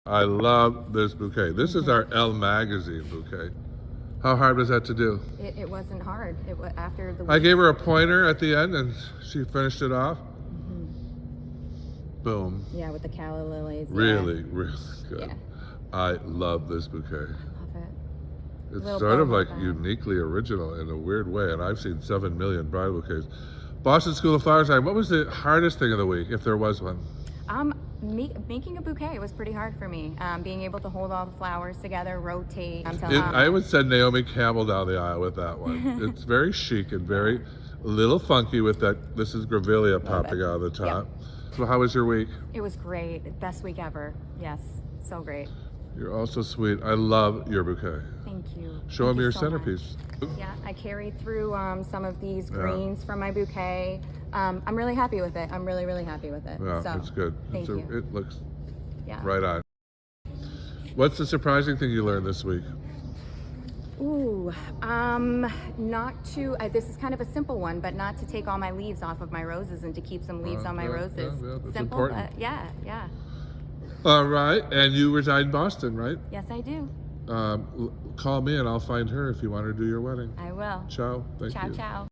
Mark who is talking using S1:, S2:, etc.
S1: I love this bouquet. This is our Elle magazine bouquet. How hard was that to do?
S2: It wasn't hard. It was after the week.
S1: I gave her a pointer at the end and she finished it off. Boom.
S2: Yeah, with the calla lilies.
S1: Really, really good.
S2: Yeah.
S1: I love this bouquet.
S2: I love it.
S1: It's
S2: Little
S1: sort of
S2: boho
S1: like
S2: bag.
S1: uniquely original in a weird way, and I've seen 7 million bridal bouquets. Boston School of Flower Design, what was the hardest thing of the week, if there was one?
S2: Making a bouquet was pretty hard for me. Being able to hold all the flowers together, rotate.
S1: I would send Naomi Campbell down the aisle with that one. It's very chic and very a little funky with that. This is grevillea popping out of the top. Yep. So how was your week?
S2: It was great. Best week ever. Yes, so great.
S1: You're also sweet. I love your bouquet.
S2: Thank you.
S1: Show them your centerpiece.
S2: Yeah, I carried through some of these greens from my bouquet. I'm really happy with it. I'm really, really happy with it.
S1: Yeah,
S2: so,
S1: it's good.
S2: Thank you.
S1: It looks right on. What's the surprising thing you learned this week?
S2: Ooh, this is kind of a simple one, but not to take all my leaves off of my roses and to keep some leaves on my roses.
S1: Yeah, that's
S2: simple,
S1: important.
S2: but yeah.
S1: All right, and you reside in Boston, right?
S2: Yes, I do.
S1: Call me and I'll find her if you want her to do your wedding.
S2: I will.
S1: Ciao. Thank you.
S2: Ciao.